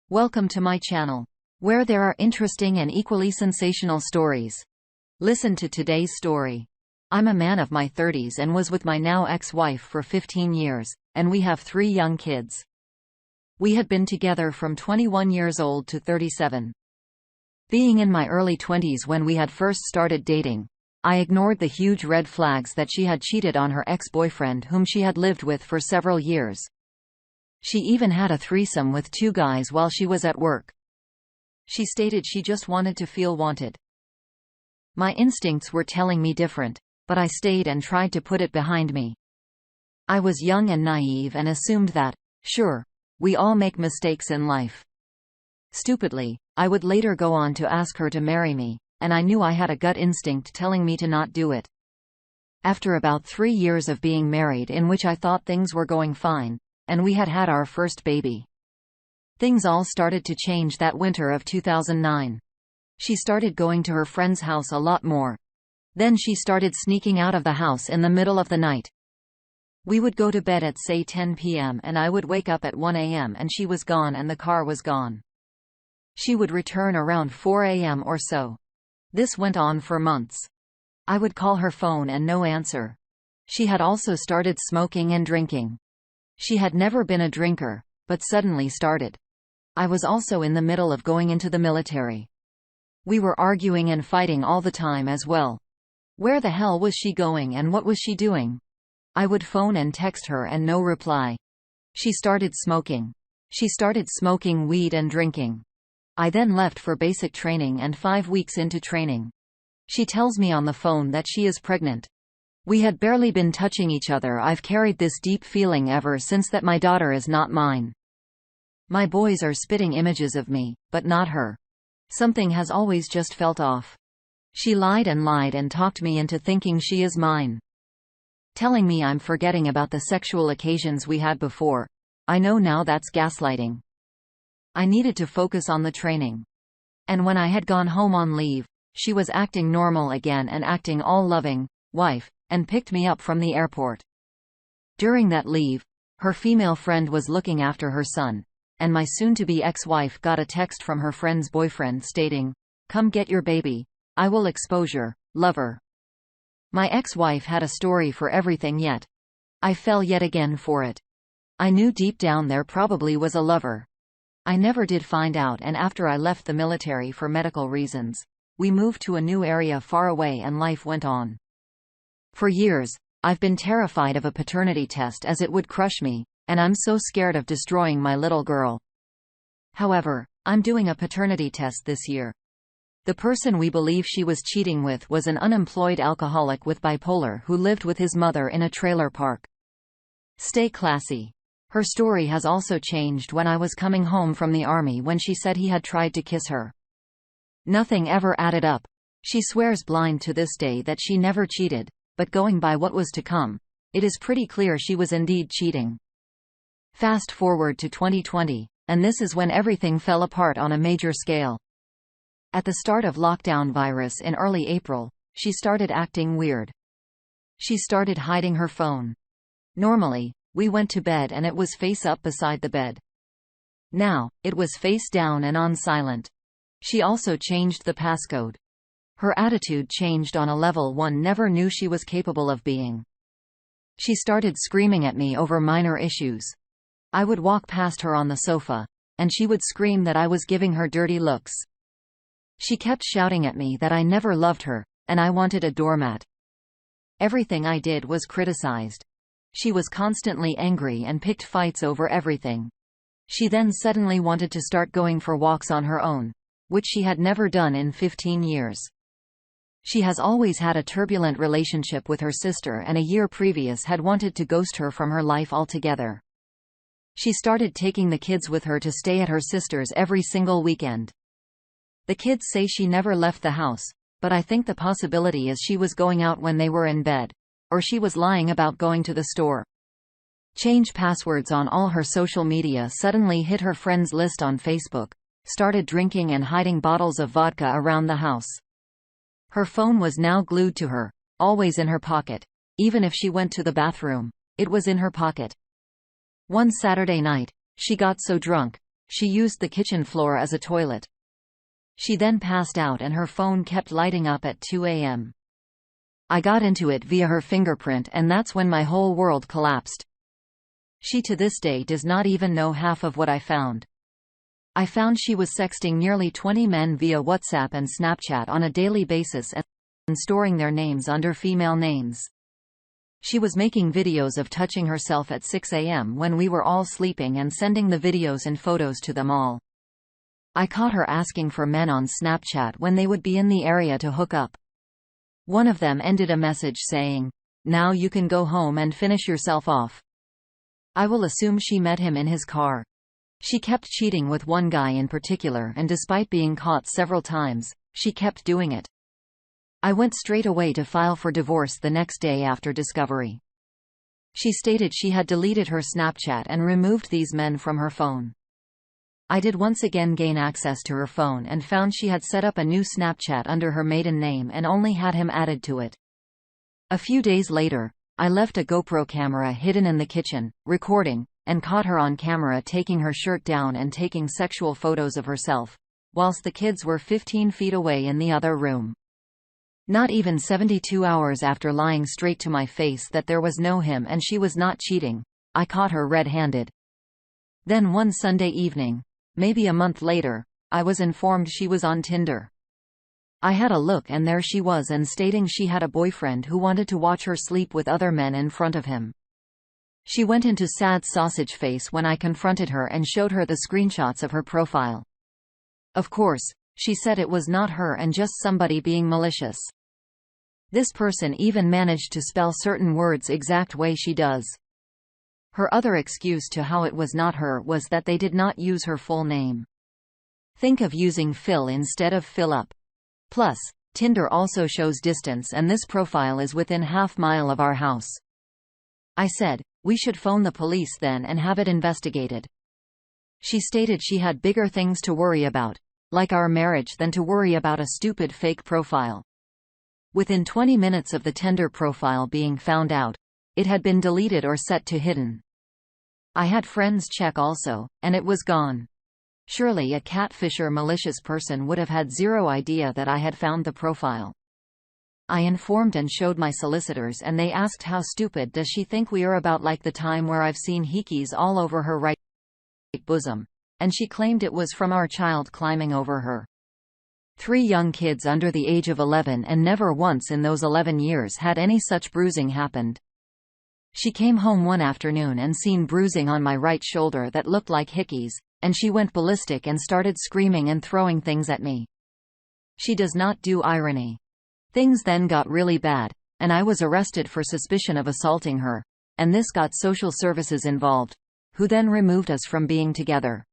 Welcome to my channel, where there are interesting and equally sensational stories. Listen to today's story. I'm a man of my 30s and was with my now ex-wife for 15 years, and we have 3 young kids. We had been together from 21 years old to 37. Being in my early 20s when we had first started dating, I ignored the huge red flags that she had cheated on her ex-boyfriend whom she had lived with for several years. She even had a threesome with 2 guys while she was at work. She stated she just wanted to feel wanted. My instincts were telling me different, but I stayed and tried to put it behind me. I was young and naive and assumed that, sure, we all make mistakes in life. Stupidly, I would later go on to ask her to marry me, and I knew I had a gut instinct telling me to not do it. After about 3 years of being married in which I thought things were going fine, and we had had our first baby, things all started to change that winter of 2009. She started going to her friend's house a lot more. Then she started sneaking out of the house in the middle of the night. We would go to bed at say 10 p.m. and I would wake up at 1 a.m. and she was gone and the car was gone. She would return around 4 a.m. or so. This went on for months. I would call her phone and no answer. She had also started smoking and drinking. She had never been a drinker, but suddenly started. I was also in the middle of going into the military. We were arguing and fighting all the time as well. Where the hell was she going and what was she doing? I would phone and text her and no reply. She started smoking. She started smoking weed and drinking. I then left for basic training and 5 weeks into training, she tells me on the phone that she is pregnant. We had barely been touching each other. I've carried this deep feeling ever since that my daughter is not mine. My boys are spitting images of me, but not her. Something has always just felt off. She lied and talked me into thinking she is mine. Telling me I'm forgetting about the sexual occasions we had before. I know now that's gaslighting. I needed to focus on the training. And when I had gone home on leave, she was acting normal again and acting all loving, wife, and picked me up from the airport. During that leave, her female friend was looking after her son, and my soon-to-be ex-wife got a text from her friend's boyfriend stating, "Come get your baby. I will expose your lover." My ex-wife had a story for everything yet. I fell yet again for it. I knew deep down there probably was a lover. I never did find out, and after I left the military for medical reasons, we moved to a new area far away and life went on. For years, I've been terrified of a paternity test as it would crush me, and I'm so scared of destroying my little girl. However, I'm doing a paternity test this year. The person we believe she was cheating with was an unemployed alcoholic with bipolar who lived with his mother in a trailer park. Stay classy. Her story has also changed when I was coming home from the army when she said he had tried to kiss her. Nothing ever added up. She swears blind to this day that she never cheated, but going by what was to come, it is pretty clear she was indeed cheating. Fast forward to 2020, and this is when everything fell apart on a major scale. At the start of lockdown virus in early April, she started acting weird. She started hiding her phone. Normally, we went to bed and it was face up beside the bed. Now, it was face down and on silent. She also changed the passcode. Her attitude changed on a level one never knew she was capable of being. She started screaming at me over minor issues. I would walk past her on the sofa, and she would scream that I was giving her dirty looks. She kept shouting at me that I never loved her, and I wanted a doormat. Everything I did was criticized. She was constantly angry and picked fights over everything. She then suddenly wanted to start going for walks on her own, which she had never done in 15 years. She has always had a turbulent relationship with her sister and a year previous had wanted to ghost her from her life altogether. She started taking the kids with her to stay at her sister's every single weekend. The kids say she never left the house, but I think the possibility is she was going out when they were in bed, or she was lying about going to the store. Change passwords on all her social media, suddenly hit her friends list on Facebook, started drinking and hiding bottles of vodka around the house. Her phone was now glued to her, always in her pocket. Even if she went to the bathroom, it was in her pocket. One Saturday night, she got so drunk, She used the kitchen floor as a toilet. She then passed out and her phone kept lighting up at 2 a.m. I got into it via her fingerprint, and that's when my whole world collapsed. She to this day does not even know half of what I found. I found she was sexting nearly 20 men via WhatsApp and Snapchat on a daily basis and storing their names under female names. She was making videos of touching herself at 6 a.m. when we were all sleeping and sending the videos and photos to them all. I caught her asking for men on Snapchat when they would be in the area to hook up. One of them ended a message saying, "Now you can go home and finish yourself off." I will assume she met him in his car. She kept cheating with one guy in particular, and despite being caught several times, she kept doing it. I went straight away to file for divorce the next day after discovery. She stated she had deleted her Snapchat and removed these men from her phone. I did once again gain access to her phone and found she had set up a new Snapchat under her maiden name and only had him added to it. A few days later, I left a GoPro camera hidden in the kitchen, recording, and caught her on camera taking her shirt down and taking sexual photos of herself, whilst the kids were 15 feet away in the other room. Not even 72 hours after lying straight to my face that there was no him and she was not cheating, I caught her red-handed. Then one Sunday evening, maybe a month later, I was informed she was on Tinder. I had a look and there she was, and stating she had a boyfriend who wanted to watch her sleep with other men in front of him. She went into sad sausage face when I confronted her and showed her the screenshots of her profile. Of course, she said it was not her and just somebody being malicious. This person even managed to spell certain words exact way she does. Her other excuse to how it was not her was that they did not use her full name. Think of using Phil instead of Fill Up. Plus, Tinder also shows distance and this profile is within half-mile of our house. I said, we should phone the police then and have it investigated. She stated she had bigger things to worry about, like our marriage, than to worry about a stupid fake profile. Within 20 minutes of the Tinder profile being found out, it had been deleted or set to hidden. I had friends check also, and it was gone. Surely a catfisher malicious person would have had zero idea that I had found the profile. I informed and showed my solicitors and they asked how stupid does she think we are, about like the time where I've seen hickeys all over her right bosom, and she claimed it was from our child climbing over her. 3 young kids under the age of 11, and never once in those 11 years had any such bruising happened. She came home one afternoon and seen bruising on my right shoulder that looked like hickeys, and she went ballistic and started screaming and throwing things at me. She does not do irony. Things then got really bad, and I was arrested for suspicion of assaulting her, and this got social services involved, who then removed us from being together.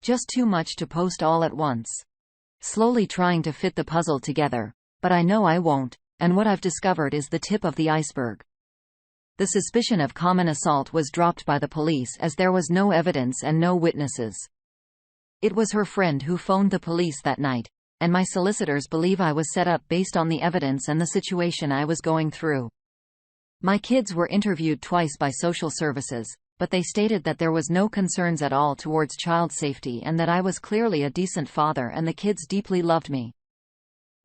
Just too much to post all at once. Slowly trying to fit the puzzle together, but I know I won't, and what I've discovered is the tip of the iceberg. The suspicion of common assault was dropped by the police as there was no evidence and no witnesses. It was her friend who phoned the police that night, and my solicitors believe I was set up based on the evidence and the situation I was going through. My kids were interviewed twice by social services, but they stated that there was no concerns at all towards child safety and that I was clearly a decent father and the kids deeply loved me.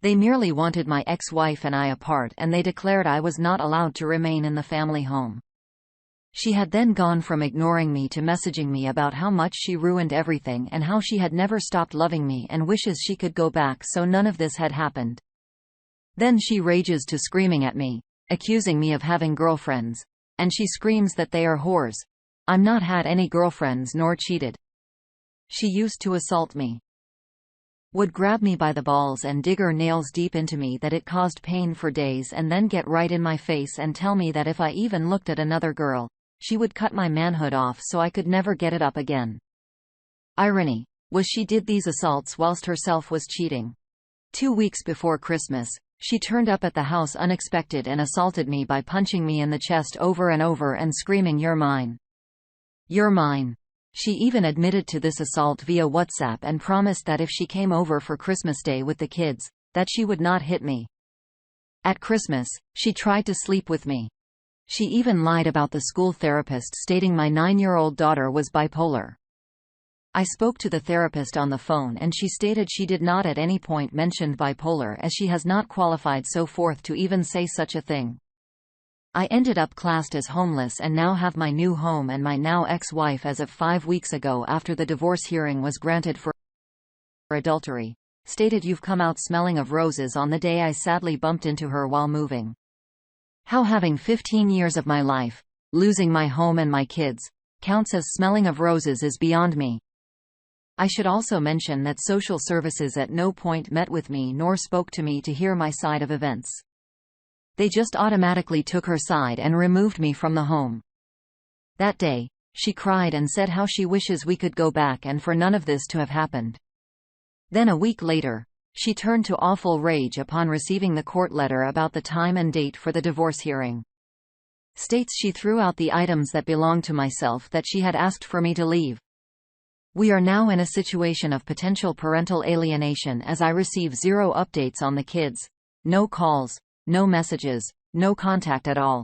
They merely wanted my ex-wife and I apart, and they declared I was not allowed to remain in the family home. She had then gone from ignoring me to messaging me about how much she ruined everything and how she had never stopped loving me and wishes she could go back so none of this had happened. Then she rages to screaming at me, accusing me of having girlfriends, and she screams that they are whores. I'm not had any girlfriends nor cheated. She used to assault me. Would grab me by the balls and dig her nails deep into me that it caused pain for days, and then get right in my face and tell me that if I even looked at another girl, she would cut my manhood off so I could never get it up again. Irony was she did these assaults whilst herself was cheating. 2 weeks before Christmas, she turned up at the house unexpected and assaulted me by punching me in the chest over and over and screaming, "You're mine. You're mine." She even admitted to this assault via WhatsApp and promised that if she came over for Christmas Day with the kids, that she would not hit me. At Christmas, she tried to sleep with me. She even lied about the school therapist, stating my 9-year-old daughter was bipolar. I spoke to the therapist on the phone and she stated she did not at any point mention bipolar as she has not qualified so forth to even say such a thing. I ended up classed as homeless and now have my new home and my now ex-wife as of 5 weeks ago after the divorce hearing was granted for adultery. Stated you've come out smelling of roses on the day I sadly bumped into her while moving. How having 15 years of my life, losing my home and my kids, counts as smelling of roses is beyond me. I should also mention that social services at no point met with me nor spoke to me to hear my side of events. They just automatically took her side and removed me from the home. That day, she cried and said how she wishes we could go back and for none of this to have happened. Then a week later, she turned to awful rage upon receiving the court letter about the time and date for the divorce hearing. States she threw out the items that belonged to myself that she had asked for me to leave. We are now in a situation of potential parental alienation as I receive 0 updates on the kids, no calls, no messages, no contact at all.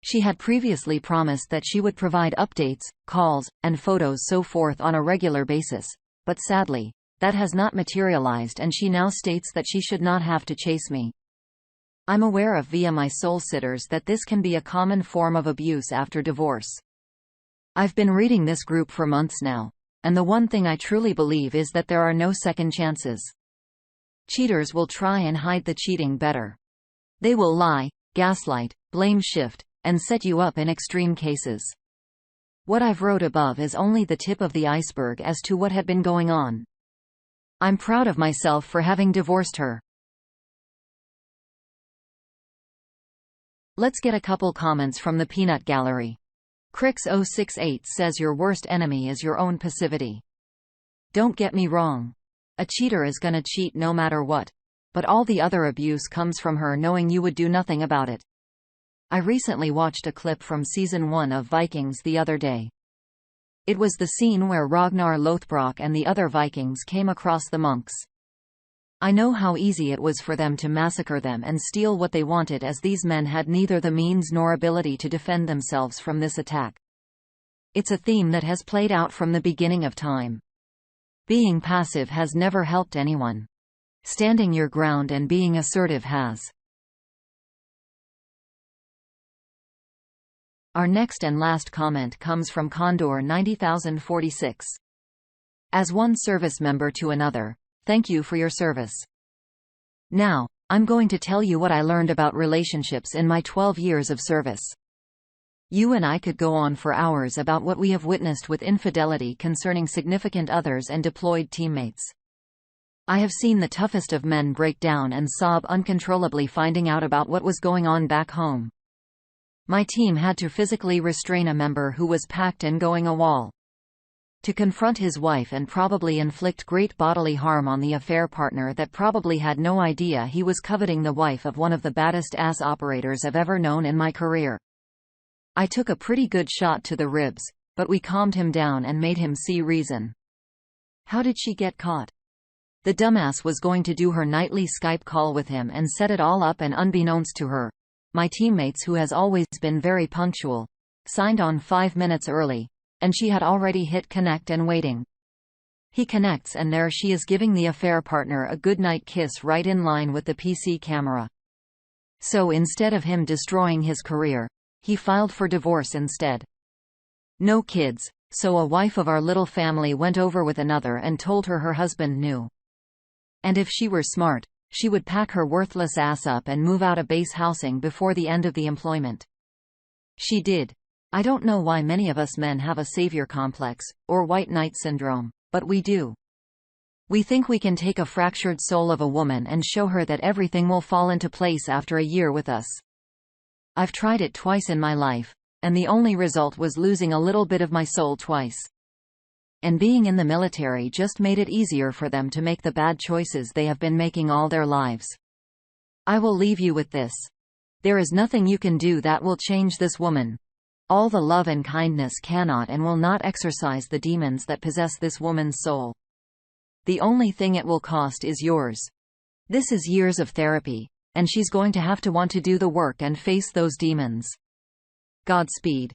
She had previously promised that she would provide updates, calls, and photos so forth on a regular basis, but sadly, that has not materialized and she now states that she should not have to chase me. I'm aware of via my soul sitters that this can be a common form of abuse after divorce. I've been reading this group for months now, and the one thing I truly believe is that there are no second chances. Cheaters will try and hide the cheating better. They will lie, gaslight, blame shift, and set you up in extreme cases. What I've wrote above is only the tip of the iceberg as to what had been going on. I'm proud of myself for having divorced her. Let's get a couple comments from the peanut gallery. Crix068 says your worst enemy is your own passivity. Don't get me wrong. A cheater is gonna cheat no matter what. But all the other abuse comes from her knowing you would do nothing about it. I recently watched a clip from Season 1 of Vikings the other day. It was the scene where Ragnar Lothbrok and the other Vikings came across the monks. I know how easy it was for them to massacre them and steal what they wanted as these men had neither the means nor ability to defend themselves from this attack. It's a theme that has played out from the beginning of time. Being passive has never helped anyone. Standing your ground and being assertive has. Our next and last comment comes from Condor 90046. As one service member to another, thank you for your service. Now, I'm going to tell you what I learned about relationships in my 12 years of service. You and I could go on for hours about what we have witnessed with infidelity concerning significant others and deployed teammates. I have seen the toughest of men break down and sob uncontrollably finding out about what was going on back home. My team had to physically restrain a member who was packed and going AWOL. To confront his wife and probably inflict great bodily harm on the affair partner that probably had no idea he was coveting the wife of one of the baddest ass operators I've ever known in my career. I took a pretty good shot to the ribs, but we calmed him down and made him see reason. How did she get caught? The dumbass was going to do her nightly Skype call with him and set it all up, and unbeknownst to her, my teammates, who has always been very punctual, signed on 5 minutes early, and she had already hit connect and waiting. He connects and there she is giving the affair partner a goodnight kiss right in line with the PC camera. So instead of him destroying his career, he filed for divorce instead. No kids, so a wife of our little family went over with another and told her husband knew. And if she were smart, she would pack her worthless ass up and move out of base housing before the end of the employment. She did. I don't know why many of us men have a savior complex, or white knight syndrome, but we do. We think we can take a fractured soul of a woman and show her that everything will fall into place after a year with us. I've tried it twice in my life, and the only result was losing a little bit of my soul twice. And being in the military just made it easier for them to make the bad choices they have been making all their lives. I will leave you with this. There is nothing you can do that will change this woman. All the love and kindness cannot and will not exorcise the demons that possess this woman's soul. The only thing it will cost is yours. This is years of therapy, and she's going to have to want to do the work and face those demons. Godspeed.